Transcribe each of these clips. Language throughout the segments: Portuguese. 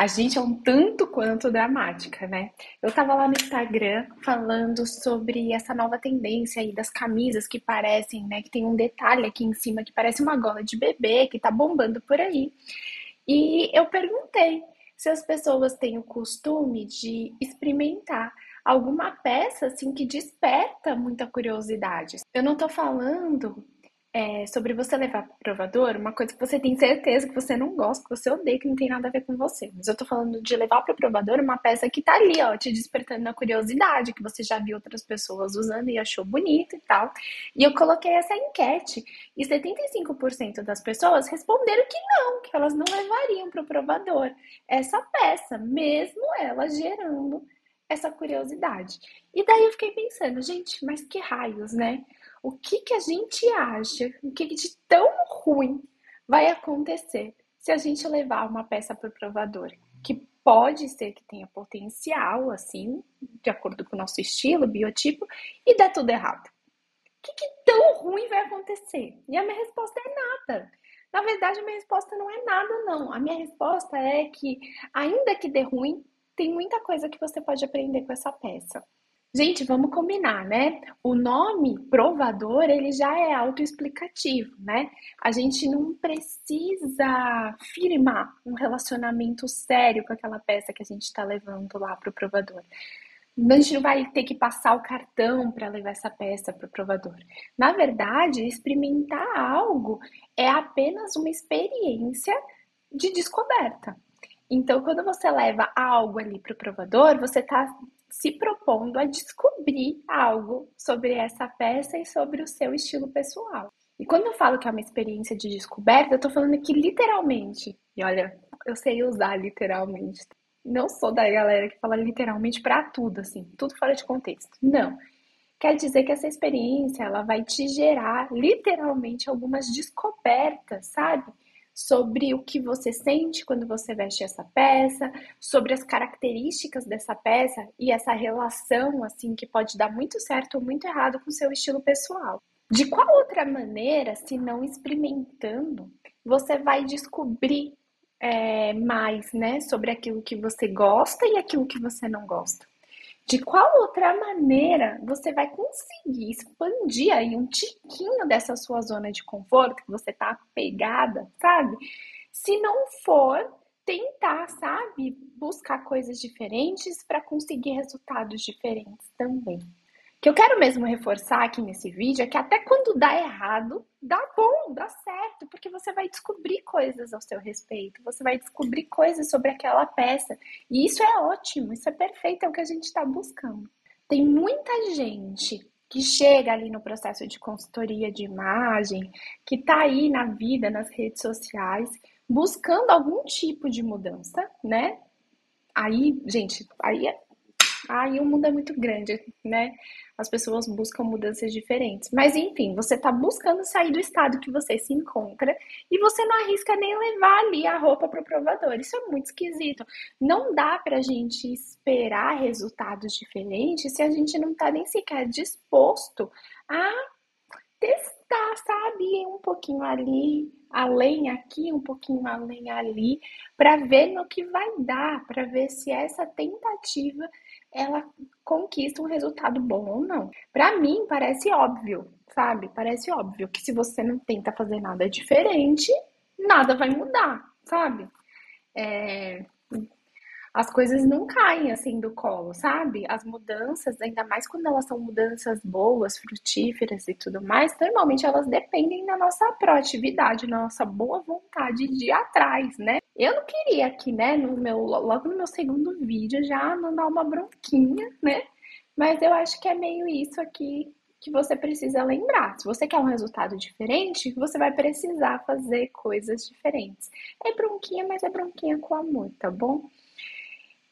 A gente é um tanto quanto dramática, né? Eu tava lá no Instagram falando sobre essa nova tendência aí das camisas que parecem, né, que tem um detalhe aqui em cima que parece uma gola de bebê, que tá bombando por aí. E eu perguntei se as pessoas têm o costume de experimentar alguma peça assim que desperta muita curiosidade. Eu não tô falando sobre você levar para o provador uma coisa que você tem certeza que você não gosta, que você odeia, que não tem nada a ver com você. Mas eu tô falando de levar para o provador uma peça que tá ali, ó, te despertando a curiosidade, que você já viu outras pessoas usando e achou bonito e tal. E eu coloquei essa enquete e 75% das pessoas responderam que elas não levariam para o provador essa peça, mesmo ela gerando essa curiosidade. E daí eu fiquei pensando, gente, mas que raios, né? O que que a gente acha, o que que de tão ruim vai acontecer se a gente levar uma peça para o provador? Que pode ser que tenha potencial, assim, de acordo com o nosso estilo, biotipo, e dá tudo errado. O que que tão ruim vai acontecer? E a minha resposta é nada. Na verdade, a minha resposta não é nada, não. A minha resposta é que, ainda que dê ruim, tem muita coisa que você pode aprender com essa peça. Gente, vamos combinar, né? O nome provador, ele já é autoexplicativo, né? A gente não precisa firmar um relacionamento sério com aquela peça que a gente está levando lá para o provador. A gente não vai ter que passar o cartão para levar essa peça para o provador. Na verdade, experimentar algo é apenas uma experiência de descoberta. Então, quando você leva algo ali para o provador, você está se propondo a descobrir algo sobre essa peça e sobre o seu estilo pessoal. E quando eu falo que é uma experiência de descoberta, eu estou falando que literalmente, e olha, eu sei usar literalmente. Não sou da galera que fala literalmente para tudo, assim, tudo fora de contexto. Não. Quer dizer que essa experiência, ela vai te gerar literalmente algumas descobertas, sabe? Sobre o que você sente quando você veste essa peça, sobre as características dessa peça e essa relação, assim, que pode dar muito certo ou muito errado com o seu estilo pessoal. De qual outra maneira, se não experimentando, você vai descobrir mais, né, sobre aquilo que você gosta e aquilo que você não gosta? De qual outra maneira você vai conseguir expandir aí um tiquinho dessa sua zona de conforto que você tá apegada, sabe? Se não for tentar, sabe, buscar coisas diferentes para conseguir resultados diferentes também. O que eu quero mesmo reforçar aqui nesse vídeo é que até quando dá errado, dá bom, dá certo, porque você vai descobrir coisas ao seu respeito, você vai descobrir coisas sobre aquela peça. E isso é ótimo, isso é perfeito, é o que a gente está buscando. Tem muita gente que chega ali no processo de consultoria de imagem, que está aí na vida, nas redes sociais, buscando algum tipo de mudança, né? Aí, gente, aí o mundo é muito grande, né? As pessoas buscam mudanças diferentes. Mas enfim, você está buscando sair do estado que você se encontra e você não arrisca nem levar ali a roupa para o provador. Isso é muito esquisito. Não dá para a gente esperar resultados diferentes se a gente não está nem sequer disposto a testar, sabe? Um pouquinho ali, além aqui, um pouquinho além ali, para ver no que vai dar, para ver se essa tentativa ela conquista um resultado bom ou não. Para mim parece óbvio, sabe? Parece óbvio que se você não tenta fazer nada diferente, nada vai mudar, sabe? É, as coisas não caem assim do colo, sabe? As mudanças, ainda mais quando elas são mudanças boas, frutíferas e tudo mais, normalmente elas dependem da nossa proatividade, da nossa boa vontade de ir atrás, né? Eu não queria aqui, né, logo no meu segundo vídeo já mandar uma bronquinha, né? Mas eu acho que é meio isso aqui que você precisa lembrar. Se você quer um resultado diferente, você vai precisar fazer coisas diferentes. É bronquinha, mas é bronquinha com amor, tá bom?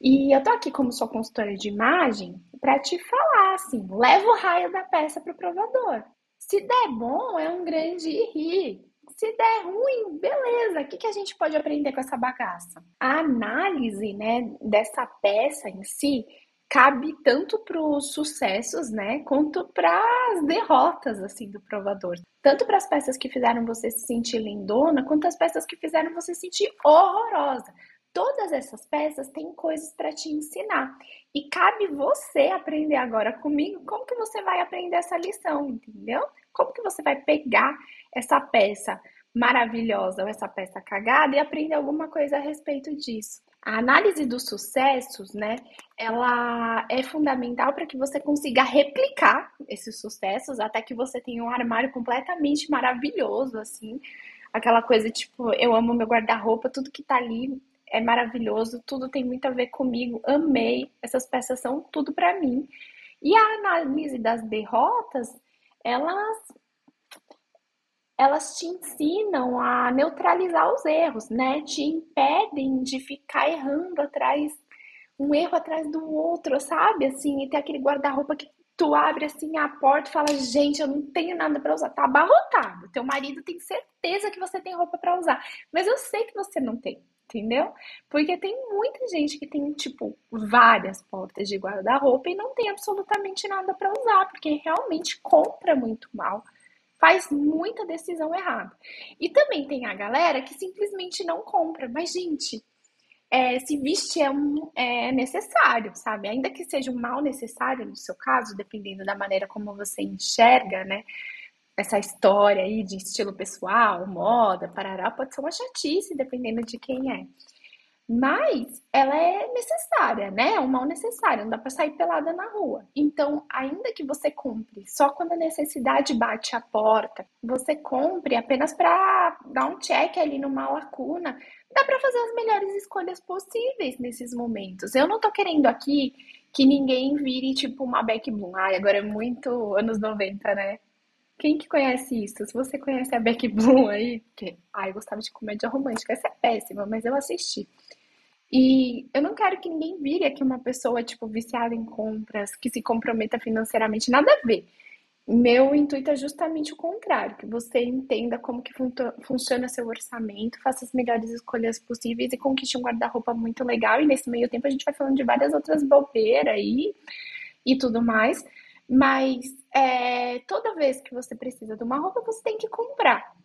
E eu tô aqui como sua consultora de imagem para te falar assim, leva o raio da peça pro provador. Se der bom, é um grande rir. Se der ruim, beleza. O que a gente pode aprender com essa bagaça? A análise, né, dessa peça em si cabe tanto para os sucessos, né, quanto para as derrotas assim do provador. Tanto para as peças que fizeram você se sentir lindona, quanto as peças que fizeram você se sentir horrorosa. Todas essas peças têm coisas para te ensinar. E cabe você aprender agora comigo como que você vai aprender essa lição, entendeu? Como que você vai pegar essa peça maravilhosa ou essa peça cagada e aprender alguma coisa a respeito disso. A análise dos sucessos, né, ela é fundamental para que você consiga replicar esses sucessos até que você tenha um armário completamente maravilhoso, assim, aquela coisa tipo, eu amo meu guarda-roupa, tudo que tá ali é maravilhoso, tudo tem muito a ver comigo, amei, essas peças são tudo para mim. E a análise das derrotas, elas elas te ensinam a neutralizar os erros, né? Te impedem de ficar errando atrás, um erro atrás do outro, sabe? Assim, e tem aquele guarda-roupa que tu abre assim a porta e fala, gente, eu não tenho nada para usar. Tá abarrotado. Teu marido tem certeza que você tem roupa para usar, mas eu sei que você não tem. Entendeu? Porque tem muita gente que tem, tipo, várias portas de guarda-roupa e não tem absolutamente nada para usar, porque realmente compra muito mal, faz muita decisão errada. E também tem a galera que simplesmente não compra. Mas, gente, se vestir é necessário, sabe? Ainda que seja um mal necessário no seu caso, dependendo da maneira como você enxerga, né? Essa história aí de estilo pessoal, moda, parará, pode ser uma chatice, dependendo de quem é. Mas ela é necessária, né? É um mal necessário, não dá para sair pelada na rua. Então, ainda que você compre só quando a necessidade bate a porta, você compre apenas para dar um check ali numa lacuna, dá para fazer as melhores escolhas possíveis nesses momentos. Eu não tô querendo aqui que ninguém vire tipo uma Beck Bloom. Ai, agora é muito anos 90, né? Quem que conhece isso? Se você conhece a Beck Bloom aí, porque, ai, eu gostava de comédia romântica, essa é péssima, mas eu assisti. E eu não quero que ninguém vire aqui uma pessoa, tipo, viciada em compras, que se comprometa financeiramente. Nada a ver. Meu intuito é justamente o contrário, que você entenda como que funciona seu orçamento, faça as melhores escolhas possíveis e conquiste um guarda-roupa muito legal. E nesse meio tempo a gente vai falando de várias outras bobeiras aí e tudo mais. Mas toda vez que você precisa de uma roupa, você tem que comprar.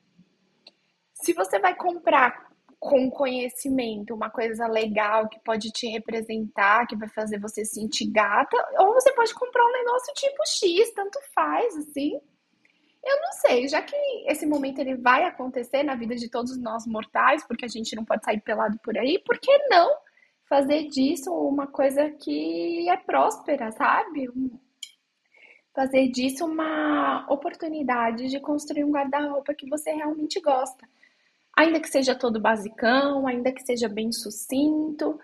Se você vai comprar com conhecimento uma coisa legal que pode te representar, que vai fazer você se sentir gata, ou você pode comprar um negócio tipo X, tanto faz, assim. Eu não sei, já que esse momento ele vai acontecer na vida de todos nós mortais, porque a gente não pode sair pelado por aí, por que não fazer disso uma coisa que é próspera, sabe? Fazer disso uma oportunidade de construir um guarda-roupa que você realmente gosta. Ainda que seja todo basicão, ainda que seja bem sucinto,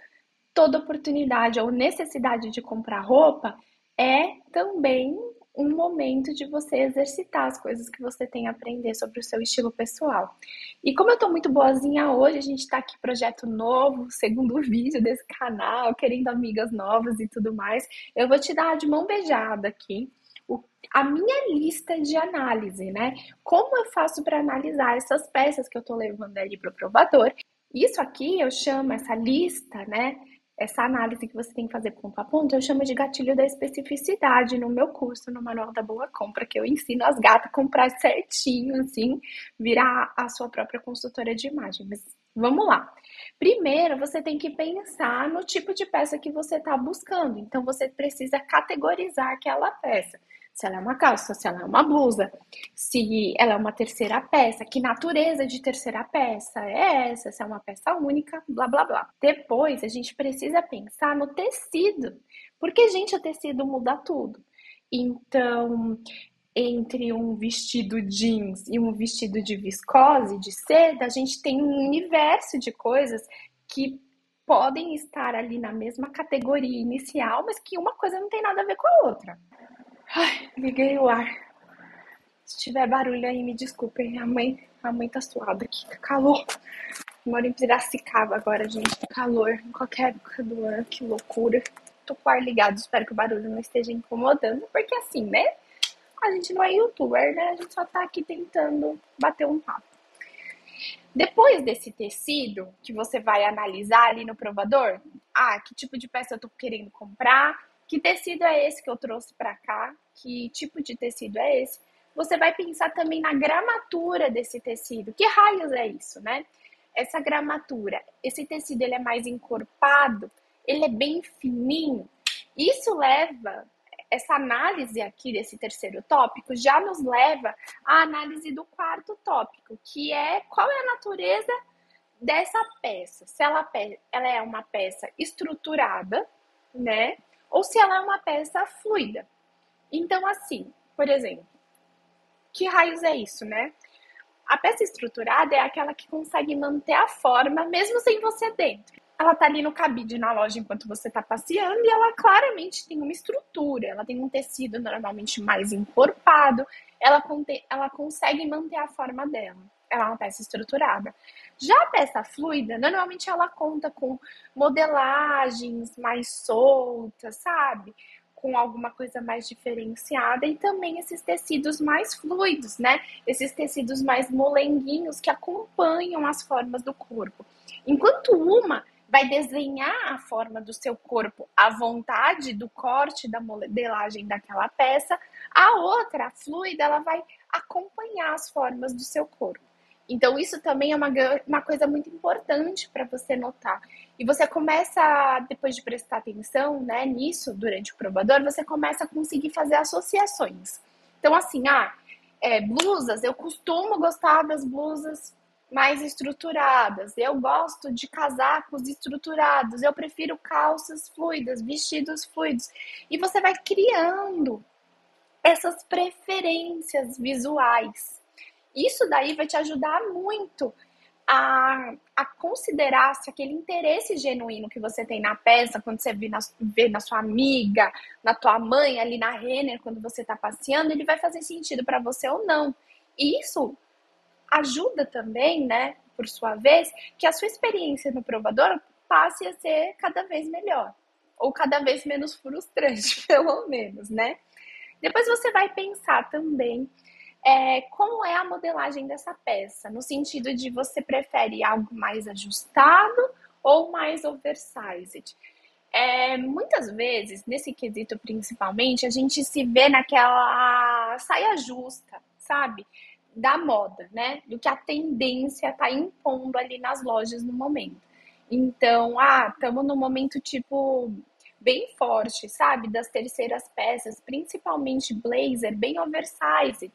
toda oportunidade ou necessidade de comprar roupa é também um momento de você exercitar as coisas que você tem a aprender sobre o seu estilo pessoal. E como eu tô muito boazinha hoje, a gente tá aqui projeto novo, segundo vídeo desse canal, querendo amigas novas e tudo mais, eu vou te dar de mão beijada aqui a minha lista de análise, né? Como eu faço para analisar essas peças que eu tô levando ali pro provador? Isso aqui eu chamo essa lista, né? Essa análise que você tem que fazer ponto a ponto, eu chamo de gatilho da especificidade no meu curso, no Manual da Boa Compra, que eu ensino as gatas a comprar certinho, assim, virar a sua própria consultora de imagem. Mas vamos lá. Primeiro, você tem que pensar no tipo de peça que você está buscando. Então, você precisa categorizar aquela peça. Se ela é uma calça, se ela é uma blusa, se ela é uma terceira peça, que natureza de terceira peça é essa, se é uma peça única, blá blá blá. Depois a gente precisa pensar no tecido, porque, gente, o tecido muda tudo. Então, entre um vestido jeans e um vestido de viscose, de seda, a gente tem um universo de coisas que podem estar ali na mesma categoria inicial, mas que uma coisa não tem nada a ver com a outra. Ai, liguei o ar. Se tiver barulho aí, me desculpem. A mãe tá suada aqui, tá calor. Moro em Piracicaba agora, gente. Tá calor em qualquer época do ano, que loucura. Tô com o ar ligado, espero que o barulho não esteja incomodando, porque assim, né? A gente não é youtuber, né? A gente só tá aqui tentando bater um papo. Depois desse tecido que você vai analisar ali no provador, que tipo de peça eu tô querendo comprar, que tecido é esse que eu trouxe para cá, que tipo de tecido é esse. Você vai pensar também na gramatura desse tecido. Que raios é isso, né? essa gramatura, esse tecido ele é mais encorpado, ele é bem fininho. Isso leva, essa análise aqui desse terceiro tópico já nos leva à análise do quarto tópico, que é qual é a natureza dessa peça. Se ela é uma peça estruturada, né? Ou se ela é uma peça fluida. Então, assim, por exemplo, que raios é isso, né? A peça estruturada é aquela que consegue manter a forma mesmo sem você dentro. Ela tá ali no cabide na loja enquanto você tá passeando e ela claramente tem uma estrutura, ela tem um tecido normalmente mais encorpado, ela consegue manter a forma dela. Ela é uma peça estruturada. Já a peça fluida, normalmente ela conta com modelagens mais soltas, sabe? Com alguma coisa mais diferenciada e também esses tecidos mais fluidos, né? Esses tecidos mais molenguinhos que acompanham as formas do corpo. Enquanto uma vai desenhar a forma do seu corpo à vontade do corte, da modelagem daquela peça, a outra, a fluida, ela vai acompanhar as formas do seu corpo. Então, isso também é uma coisa muito importante para você notar. E você começa, depois de prestar atenção, né, nisso, durante o provador, você começa a conseguir fazer associações. Então, assim, blusas, eu costumo gostar das blusas mais estruturadas. Eu gosto de casacos estruturados. Eu prefiro calças fluidas, vestidos fluidos. E você vai criando essas preferências visuais. Isso daí vai te ajudar muito a considerar se aquele interesse genuíno que você tem na peça, quando você vê na sua amiga, na tua mãe, ali na Renner, quando você está passeando, ele vai fazer sentido para você ou não. E isso ajuda também, né, por sua vez, que a sua experiência no provador passe a ser cada vez melhor. Ou cada vez menos frustrante, pelo menos, né? Depois você vai pensar também como é a modelagem dessa peça, no sentido de você prefere algo mais ajustado ou mais oversized. Muitas vezes, nesse quesito principalmente, a gente se vê naquela saia justa, sabe? Da moda, né? Do que a tendência tá impondo ali nas lojas no momento. Então, estamos num momento tipo bem forte, sabe? Das terceiras peças, principalmente blazer, bem oversized.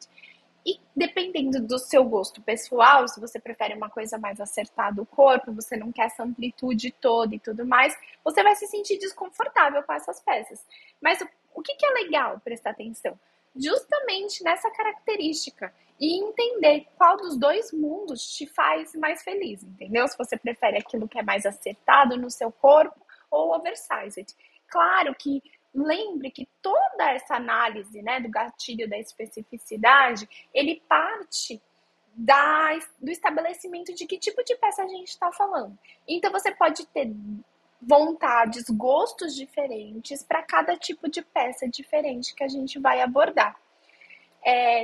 E dependendo do seu gosto pessoal, se você prefere uma coisa mais acertada o corpo, você não quer essa amplitude toda e tudo mais, você vai se sentir desconfortável com essas peças. Mas o que é legal prestar atenção? Justamente nessa característica e entender qual dos dois mundos te faz mais feliz, entendeu? Se você prefere aquilo que é mais acertado no seu corpo ou oversized. Claro que lembre que toda essa análise, né, do gatilho da especificidade, ele parte do estabelecimento de que tipo de peça a gente está falando. Então, você pode ter vontades, gostos diferentes para cada tipo de peça diferente que a gente vai abordar.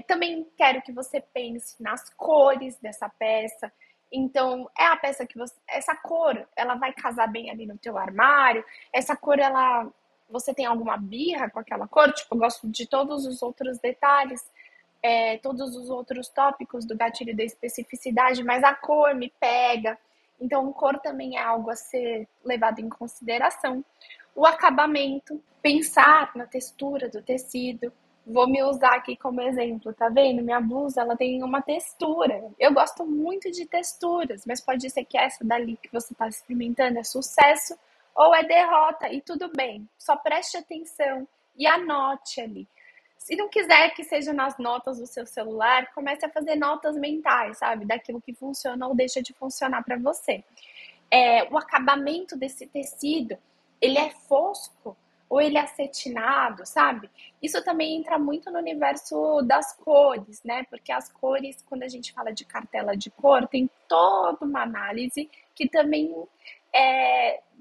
Também quero que você pense nas cores dessa peça. Então, é a peça que essa cor, ela vai casar bem ali no teu armário. Essa cor, você tem alguma birra com aquela cor? Tipo, eu gosto de todos os outros detalhes, todos os outros tópicos do gatilho da especificidade, mas a cor me pega. Então, cor também é algo a ser levado em consideração. O acabamento, pensar na textura do tecido. Vou me usar aqui como exemplo, tá vendo? Minha blusa, ela tem uma textura. Eu gosto muito de texturas, mas pode ser que essa dali que você está experimentando é sucesso ou é derrota, e tudo bem. Só preste atenção e anote ali. Se não quiser que seja nas notas do seu celular, comece a fazer notas mentais, sabe? Daquilo que funciona ou deixa de funcionar para você. O acabamento desse tecido, ele é fosco ou ele é acetinado, sabe? Isso também entra muito no universo das cores, né? Porque as cores, quando a gente fala de cartela de cor, tem toda uma análise que também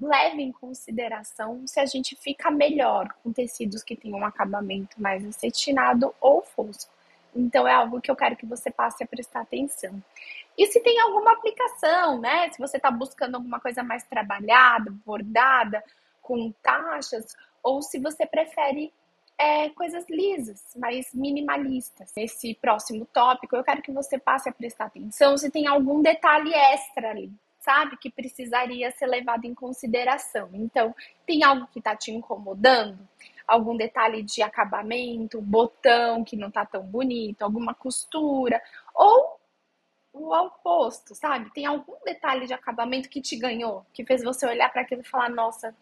leva em consideração se a gente fica melhor com tecidos que têm um acabamento mais acetinado ou fosco. Então, é algo que eu quero que você passe a prestar atenção. E se tem alguma aplicação, né? Se você está buscando alguma coisa mais trabalhada, bordada, com taxas, ou se você prefere coisas lisas, mais minimalistas. Nesse próximo tópico, eu quero que você passe a prestar atenção se tem algum detalhe extra ali. sabe? Que precisaria ser levado em consideração. Então, tem algo que está te incomodando? Algum detalhe de acabamento, botão que não tá tão bonito, alguma costura, ou o oposto, sabe? Tem algum detalhe de acabamento que te ganhou, que fez você olhar para aquilo e falar: nossa,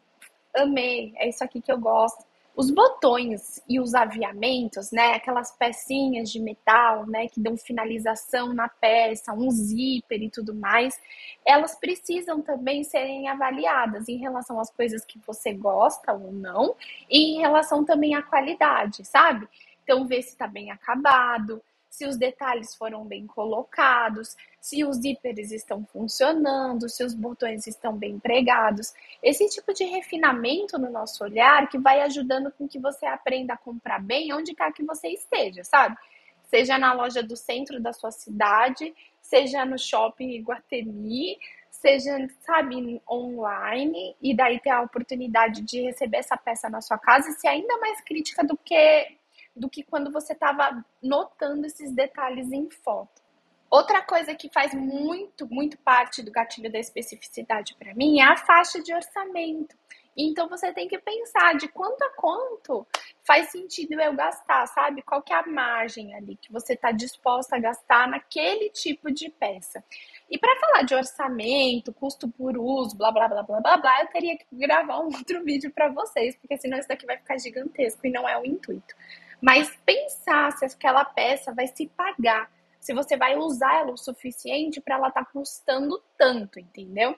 amei, é isso aqui que eu gosto. Os botões e os aviamentos, né, aquelas pecinhas de metal, né, que dão finalização na peça, um zíper e tudo mais, elas precisam também serem avaliadas em relação às coisas que você gosta ou não, e em relação também à qualidade, sabe? Então, ver se está bem acabado, se os detalhes foram bem colocados, se os zíperes estão funcionando, se os botões estão bem pregados. Esse tipo de refinamento no nosso olhar que vai ajudando com que você aprenda a comprar bem onde quer que você esteja, sabe? Seja na loja do centro da sua cidade, seja no shopping Iguatemi, seja, sabe, online, e daí ter a oportunidade de receber essa peça na sua casa e ser ainda mais crítica do que quando você estava notando esses detalhes em foto. Outra coisa que faz muito, muito parte do gatilho da especificidade para mim é a faixa de orçamento. Então você tem que pensar de quanto a quanto faz sentido eu gastar, sabe? Qual que é a margem ali que você está disposta a gastar naquele tipo de peça. E para falar de orçamento, custo por uso, blá blá blá blá blá blá, eu teria que gravar um outro vídeo para vocês, porque senão isso daqui vai ficar gigantesco e não é o intuito. Mas pensar se aquela peça vai se pagar, se você vai usar ela o suficiente para ela estar custando tanto, entendeu?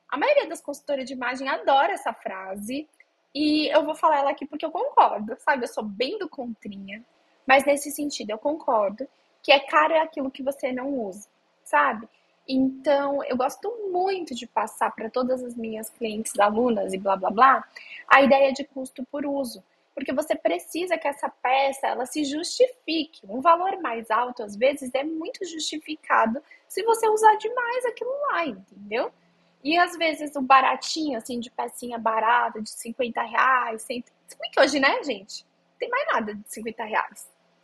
A maioria das consultoras de imagem adora essa frase e eu vou falar ela aqui porque eu concordo, sabe? Eu sou bem do contrinha, mas nesse sentido eu concordo que é caro é aquilo que você não usa, sabe? Então, eu gosto muito de passar para todas as minhas clientes, alunas e blá blá blá, a ideia de custo por uso. Porque você precisa que essa peça ela se justifique. Um valor mais alto, às vezes, é muito justificado se você usar demais aquilo lá, entendeu? E às vezes o baratinho, assim, de pecinha barata, de R$ 50, 100. Se bem que hoje, né, gente? Não tem mais nada de R$ 50.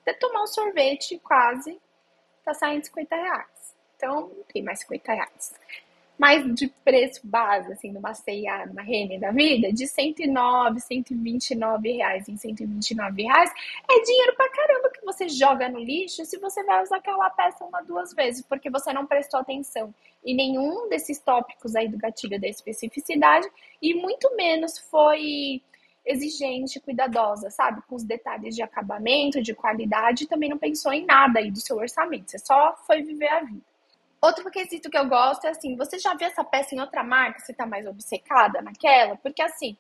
Até tomar um sorvete, quase, tá saindo R$ 50. Então, não tem mais R$ 50. Mas de preço base, assim, numa C&A, numa Renner da vida, de 109, R$ 129 em R$ 129, é dinheiro pra caramba que você joga no lixo se você vai usar aquela peça uma, duas vezes, porque você não prestou atenção em nenhum desses tópicos aí do gatilho da especificidade e muito menos foi exigente, cuidadosa, sabe? Com os detalhes de acabamento, de qualidade, e também não pensou em nada aí do seu orçamento, você só foi viver a vida. Outro quesito que eu gosto é assim, você já viu essa peça em outra marca, você tá mais obcecada naquela? Porque assim,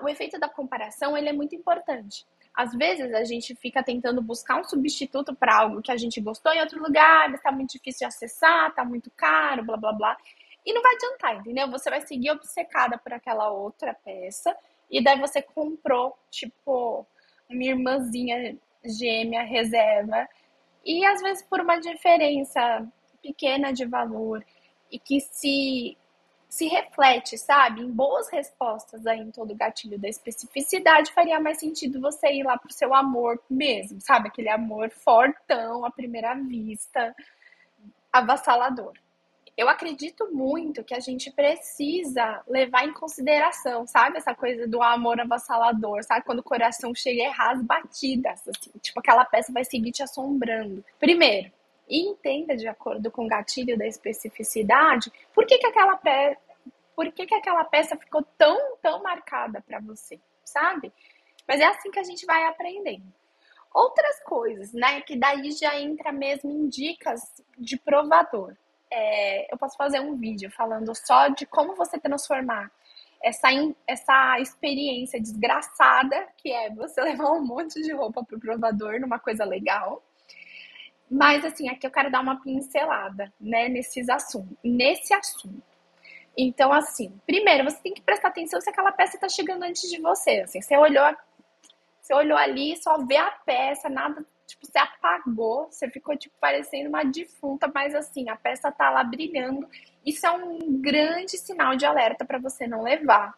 o efeito da comparação, ele é muito importante. Às vezes a gente fica tentando buscar um substituto para algo que a gente gostou em outro lugar, mas tá muito difícil de acessar, tá muito caro, blá blá blá. E não vai adiantar, entendeu? Você vai seguir obcecada por aquela outra peça, e daí você comprou, tipo, uma irmãzinha gêmea reserva, e às vezes por uma diferença pequena de valor e que se reflete, sabe, em boas respostas aí em todo o gatilho da especificidade, faria mais sentido você ir lá pro seu amor mesmo, sabe? Aquele amor fortão, à primeira vista, avassalador. Eu acredito muito que a gente precisa levar em consideração, sabe? Essa coisa do amor avassalador, sabe? Quando o coração chega a errar as batidas, assim. Tipo, aquela peça vai seguir te assombrando. Primeiro, entenda de acordo com o gatilho da especificidade, por que aquela peça ficou tão marcada para você, sabe? Mas é assim que a gente vai aprendendo. Outras coisas, né? Que daí já entra mesmo em dicas de provador. Eu posso fazer um vídeo falando só de como você transformar essa experiência desgraçada que é você levar um monte de roupa pro provador numa coisa legal. Mas assim, aqui eu quero dar uma pincelada, né, nesse assunto. Então, assim, primeiro você tem que prestar atenção se aquela peça está chegando antes de você. Assim, você olhou ali, só vê a peça, nada, tipo, você apagou, você ficou, tipo, parecendo uma defunta, mas assim, a peça tá lá brilhando. Isso é um grande sinal de alerta para você não levar.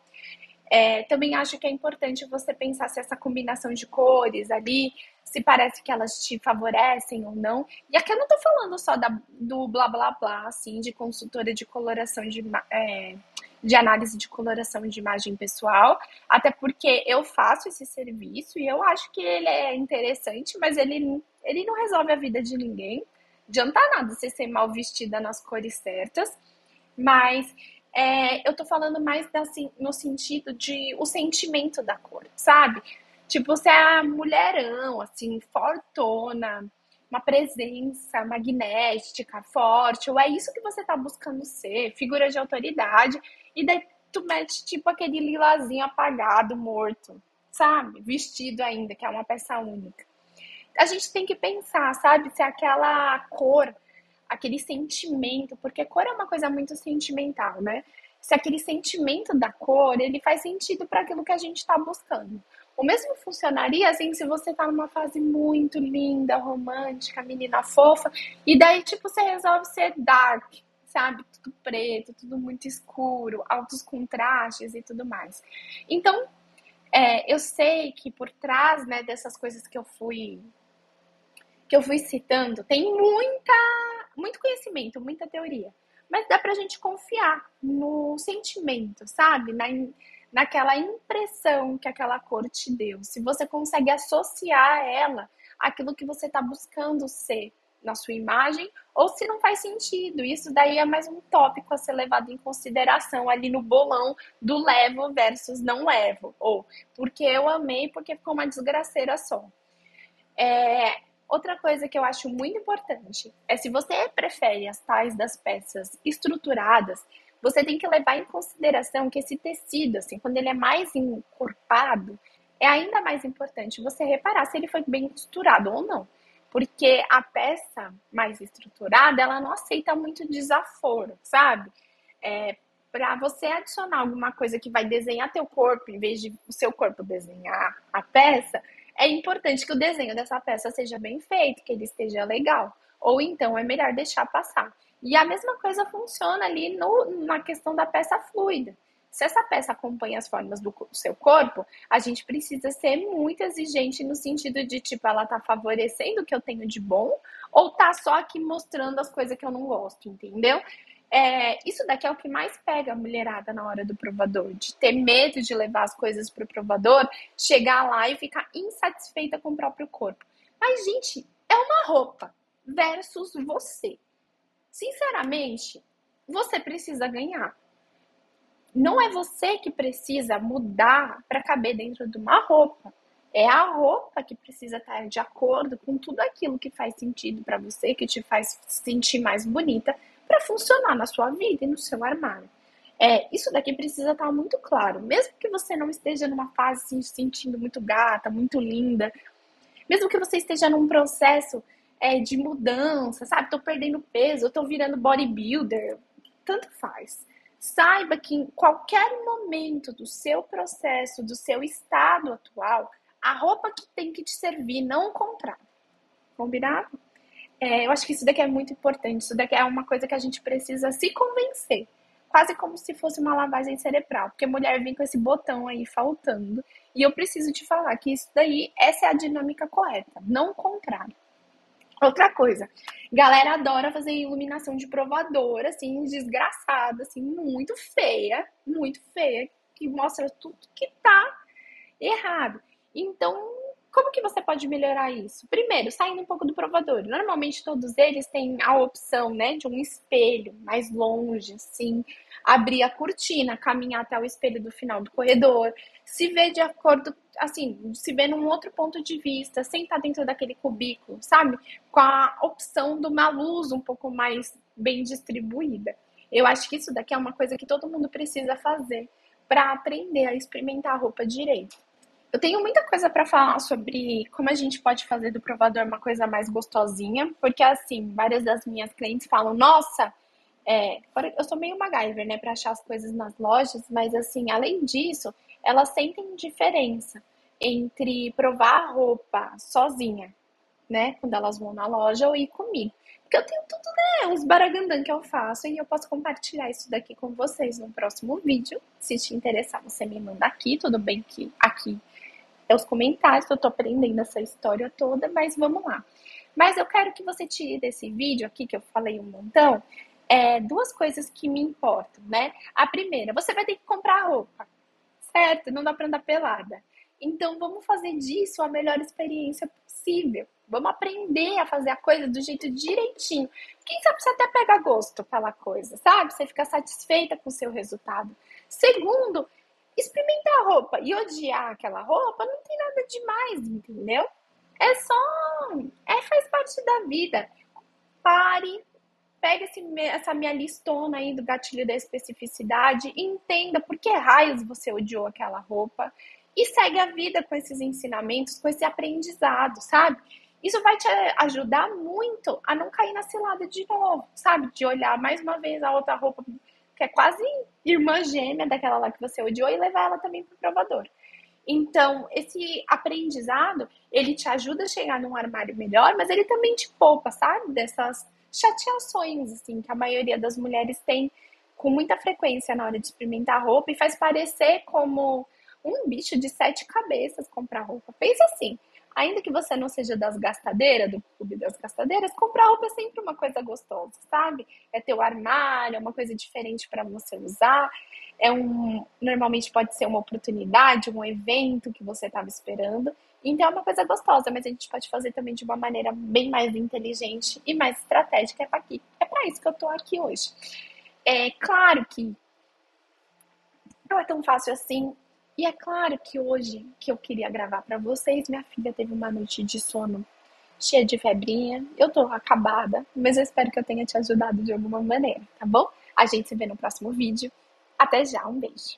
Também acho que é importante você pensar se essa combinação de cores ali, se parece que elas te favorecem ou não. E aqui eu não tô falando só do blá blá blá, assim, de consultora de coloração de análise de coloração de imagem pessoal, até porque eu faço esse serviço e eu acho que ele é interessante, mas ele não resolve a vida de ninguém. Adianta nada você ser mal vestida nas cores certas, mas eu tô falando mais assim, no sentido de o sentimento da cor, sabe? Tipo, você é mulherão, assim, fortona, uma presença magnética, forte, ou é isso que você tá buscando ser, figura de autoridade, e daí tu mete, tipo, aquele lilazinho apagado, morto, sabe? Vestido ainda, que é uma peça única. A gente tem que pensar, sabe? Se aquela cor, aquele sentimento, porque cor é uma coisa muito sentimental, né? Se aquele sentimento da cor, ele faz sentido para aquilo que a gente está buscando. O mesmo funcionaria assim se você tá numa fase muito linda, romântica, menina fofa, e daí tipo você resolve ser dark, sabe? Tudo preto, tudo muito escuro, altos contrastes e tudo mais. Então, eu sei que por trás, né, dessas coisas que eu fui citando, tem muito conhecimento, muita teoria. Mas dá pra gente confiar no sentimento, sabe? Naquela impressão que aquela cor te deu. Se você consegue associar ela àquilo que você está buscando ser na sua imagem, ou se não faz sentido. Isso daí é mais um tópico a ser levado em consideração ali no bolão do levo versus não levo. Ou porque eu amei, porque ficou uma desgraceira só. Outra coisa que eu acho muito importante é se você prefere as tais das peças estruturadas, você tem que levar em consideração que esse tecido, assim, quando ele é mais encorpado, é ainda mais importante você reparar se ele foi bem costurado ou não. Porque a peça mais estruturada, ela não aceita muito desaforo, sabe? Para você adicionar alguma coisa que vai desenhar teu corpo, em vez de o seu corpo desenhar a peça, é importante que o desenho dessa peça seja bem feito, que ele esteja legal. Ou então é melhor deixar passar. E a mesma coisa funciona ali na questão da peça fluida. Se essa peça acompanha as formas do seu corpo, a gente precisa ser muito exigente no sentido de, tipo, ela tá favorecendo o que eu tenho de bom ou tá só aqui mostrando as coisas que eu não gosto, entendeu? Isso daqui é o que mais pega a mulherada na hora do provador, de ter medo de levar as coisas pro provador, chegar lá e ficar insatisfeita com o próprio corpo. Mas, gente, é uma roupa versus você. Sinceramente, você precisa ganhar. Não é você que precisa mudar para caber dentro de uma roupa. É a roupa que precisa estar de acordo com tudo aquilo que faz sentido para você, que te faz se sentir mais bonita, para funcionar na sua vida e no seu armário. Isso daqui precisa estar muito claro. Mesmo que você não esteja numa fase se sentindo muito gata, muito linda, mesmo que você esteja num processo de mudança, sabe? Tô perdendo peso, eu tô virando bodybuilder, tanto faz. Saiba que em qualquer momento do seu processo, do seu estado atual, a roupa que tem que te servir, não o contrário. Combinado? Eu acho que isso daqui é muito importante. Isso daqui é uma coisa que a gente precisa se convencer. Quase como se fosse uma lavagem cerebral. Porque mulher vem com esse botão aí faltando. E eu preciso te falar que isso daí, essa é a dinâmica correta, não o contrário. Outra coisa, galera adora fazer iluminação de provador, assim, desgraçada, assim, muito feia, que mostra tudo que tá errado. Então, como que você pode melhorar isso? Primeiro, saindo um pouco do provador. Normalmente todos eles têm a opção, né, de um espelho mais longe, assim, abrir a cortina, caminhar até o espelho do final do corredor, se ver de acordo, assim, se ver num outro ponto de vista, sem estar dentro daquele cubículo, sabe? Com a opção de uma luz um pouco mais bem distribuída. Eu acho que isso daqui é uma coisa que todo mundo precisa fazer para aprender a experimentar a roupa direito. Eu tenho muita coisa para falar sobre como a gente pode fazer do provador uma coisa mais gostosinha, porque assim, várias das minhas clientes falam, nossa, eu sou meio MacGyver, né, para achar as coisas nas lojas, mas assim, além disso, elas sentem diferença entre provar a roupa sozinha né? Quando elas vão na loja ou ir comigo. Porque eu tenho tudo, né? Uns baragandã que eu faço e eu posso compartilhar isso daqui com vocês no próximo vídeo. Se te interessar, você me manda aqui. Tudo bem que aqui é os comentários, eu tô aprendendo essa história toda, mas vamos lá. Mas eu quero que você tire desse vídeo aqui, que eu falei um montão, duas coisas que me importam, né? A primeira, você vai ter que comprar roupa, certo? Não dá pra andar pelada. Então vamos fazer disso a melhor experiência possível. Vamos aprender a fazer a coisa do jeito direitinho. Quem sabe você até pega gosto pela coisa, sabe? Você fica satisfeita com o seu resultado. Segundo, experimentar a roupa e odiar aquela roupa não tem nada demais, entendeu? É só. Faz parte da vida. Pare, pega essa minha listona aí do gatilho da especificidade e entenda por que raios você odiou aquela roupa e segue a vida com esses ensinamentos, com esse aprendizado, sabe? Isso vai te ajudar muito a não cair na cilada de novo, sabe? De olhar mais uma vez a outra roupa que é quase irmã gêmea daquela lá que você odiou e levar ela também pro provador. Então, esse aprendizado, ele te ajuda a chegar num armário melhor, mas ele também te poupa, sabe? Dessas chateações, assim, que a maioria das mulheres tem com muita frequência na hora de experimentar roupa e faz parecer como um bicho de sete cabeças comprar roupa. Pensa assim, ainda que você não seja das gastadeiras, do clube das gastadeiras, comprar roupa é sempre uma coisa gostosa, sabe? É teu armário, é uma coisa diferente para você usar. Normalmente pode ser uma oportunidade, um evento que você estava esperando. Então é uma coisa gostosa, mas a gente pode fazer também de uma maneira bem mais inteligente e mais estratégica. É para isso que eu tô aqui hoje. É claro que não é tão fácil assim. E é claro que hoje que eu queria gravar para vocês, minha filha teve uma noite de sono cheia de febrinha. Eu tô acabada, mas eu espero que eu tenha te ajudado de alguma maneira, tá bom? A gente se vê no próximo vídeo. Até já, um beijo.